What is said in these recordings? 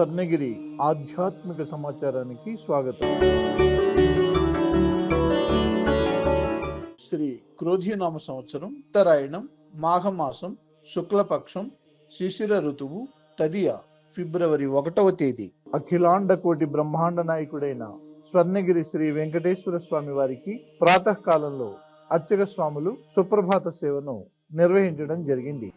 స్వర్ణగిరి ఆధ్యాత్మిక సమాచారానికి స్వాగతం. శ్రీ క్రోధినామ సంవత్సరం ఉత్తరాయణం మాఘమాసం శుక్లపక్షం శిశిర ఋతువు తదియ ఫిబ్రవరి 1వ తేదీ. అఖిలాండ కోటి బ్రహ్మాండ నాయకుడైన స్వర్ణగిరి శ్రీ వెంకటేశ్వర స్వామి వారికి ప్రాతకాలంలో అర్చక స్వాములు సుప్రభాత సేవను నిర్వహించడం జరిగింది.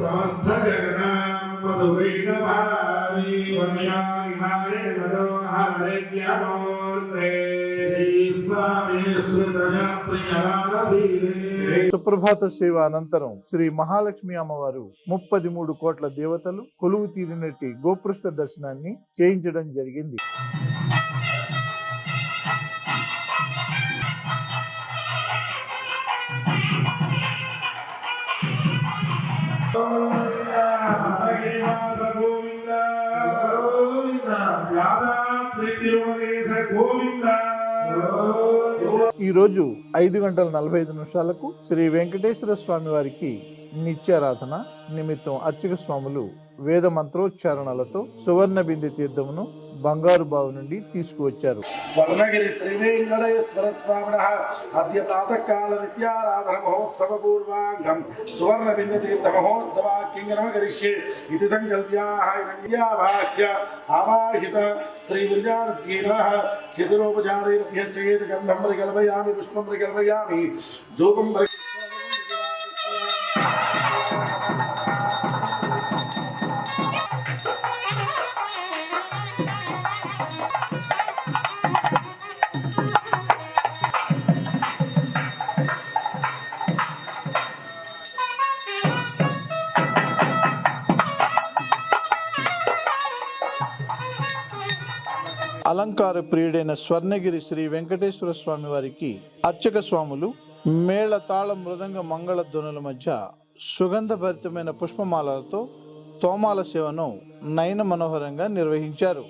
సమస్త జగన్నాం మధురైన భారీ సుప్రభాత సేవ అనంతరం శ్రీ మహాలక్ష్మి అమ్మవారు 33 కోట్ల దేవతలు కొలువు తీరినట్టి గోపృష్ఠ దర్శనాన్ని చేయించడం జరిగింది. ఈ రోజు 5:45 శ్రీ వెంకటేశ్వర స్వామి వారికి నిత్యారాధన నిమిత్తం అర్చక స్వాములు వేద మంత్రోచ్చారణలతో సువర్ణ బిందె తీర్థమును బంగారు బావు నుండి తీసుకువచ్చారు. స్వర్ణగిరి శ్రీ వెంకటేశ్వర స్వామిన అద్య ప్రాతకాల నిత్యారాధన మహోత్సవ పూర్వాంగం సువర్ణ బిందె తీర్థ మహోత్సవ కింగరమ కరిష్యే ఇది సంకల్ప్యాహ్య ఆవాహిత శ్రీ విజయార్తీన చతురోపచారైర్భ్యచేత్ గంధం పరికల్పయామి పుష్పం పరికల్పయామి ధూపం అలంకార ప్రియుడైన స్వర్ణగిరి శ్రీ వెంకటేశ్వర స్వామి వారికి అర్చక స్వాములు మేళ తాళ మృదంగ మంగళ ధ్వనుల మధ్య సుగంధభరితమైన పుష్పమాలలతో తోమాల సేవను నయన మనోహరంగా నిర్వహించారు.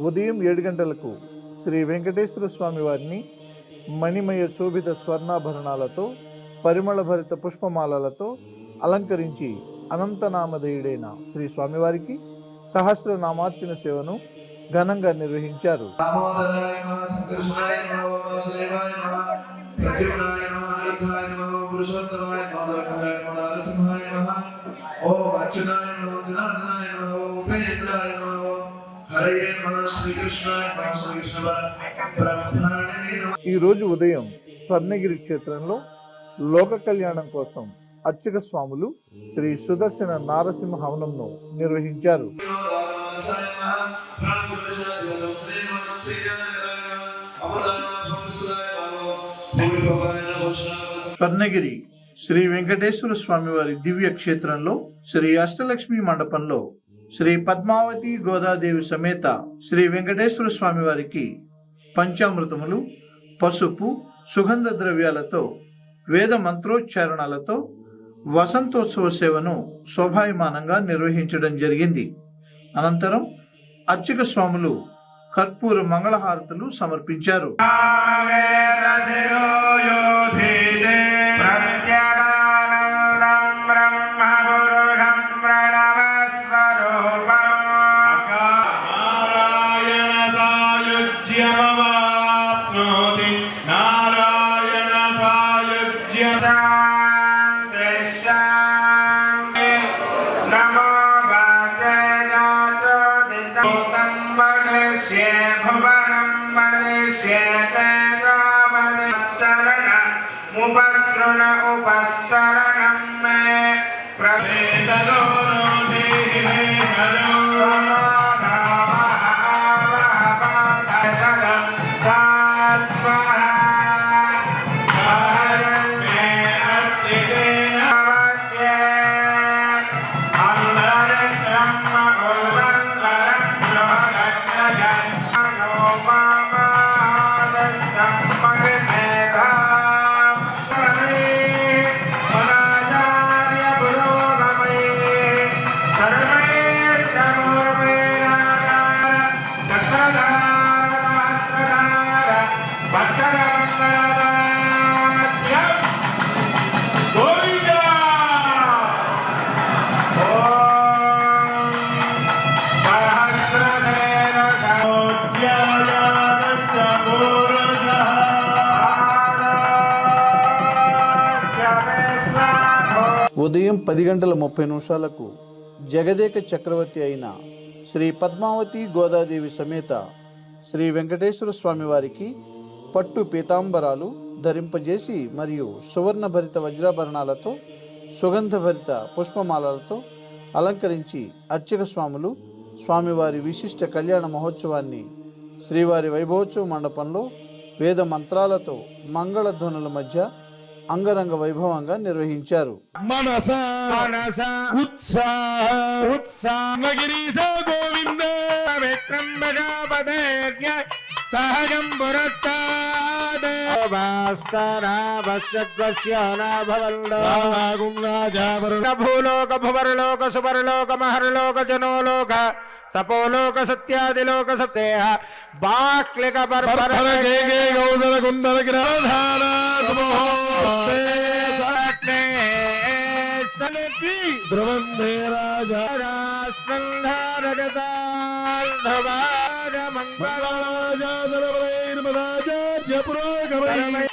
ఉదయం 7 గంటలకు శ్రీ వెంకటేశ్వర స్వామి వారిని మణిమయ శోభిత స్వర్ణాభరణాలతో పరిమళ భరిత పుష్పమాలలతో అలంకరించి అనంతనామధేయుడైన శ్రీ స్వామివారికి సహస్రనామార్చన సేవను ఘనంగా నిర్వహించారు. ఈ రోజు ఉదయం స్వర్ణగిరి క్షేత్రంలో లోక కళ్యాణం కోసం అర్చక స్వాములు శ్రీ సుదర్శన నారసింహ హవనంను నిర్వహించారు. స్వర్ణగిరి శ్రీ వెంకటేశ్వర స్వామి వారి దివ్య క్షేత్రంలో శ్రీ అష్టలక్ష్మి మండపంలో శ్రీ పద్మావతి గోదాదేవి సమేత శ్రీ వెంకటేశ్వర స్వామి వారికి పంచామృతములు, పసుపు, సుగంధ ద్రవ్యాలతో వేద మంత్రోచ్చారణలతో వసంతోత్సవ సేవను శోభాయమానంగా నిర్వహించడం జరిగింది. అనంతరం అర్చక స్వాములు కర్పూర మంగళహారతులు సమర్పించారు. ఉపస్తరణం మే ప్రవేదలో ఉదయం 10:30 జగదేక చక్రవర్తి అయిన శ్రీ పద్మావతి గోదాదేవి సమేత శ్రీ వెంకటేశ్వర స్వామి వారికి పట్టు పీతాంబరాలు ధరింపజేసి మరియు సువర్ణ భరిత వజ్రాభరణాలతో సుగంధ భరిత పుష్పమాలలతో అలంకరించి అర్చక స్వాములు స్వామివారి విశిష్ట కళ్యాణ మహోత్సవాన్ని శ్రీవారి వైభవోత్సవ మండపంలో వేద మంత్రాలతో మంగళధ్వనుల మధ్య అంగరంగ వైభవంగా నిర్వహించారు. సహజం భూలోక భువర్లోక సువర్లోక మహర్లోక జనోలోక తపోలోక సత్యాదిలోక సత్యేహ బాక్లిక పర్పర గౌసర కుందర గిరధార ధ్రువందే రాజా రాష్ట్రంధారగతాల్ధవార మంగళరాజాధరవైర్మదాచార్య పురోగమై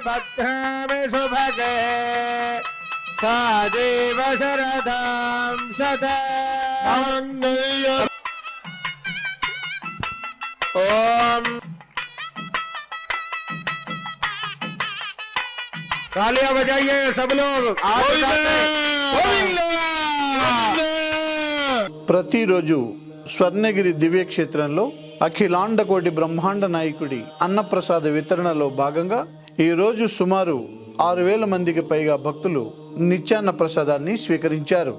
భద్రమే సదేవ శరదాం సదా ఓం तालियां बजाइए सब लोग ప్రతిరోజు స్వర్ణగిరి దివ్యక్షేత్రంలో అఖిలాండ కోటి బ్రహ్మాండ నాయకుడి అన్నప్రసాద వితరణలో భాగంగా ఈరోజు సుమారు 6,000 మందికి పైగా భక్తులు నిత్యాన్న ప్రసాదాన్ని స్వీకరించారు.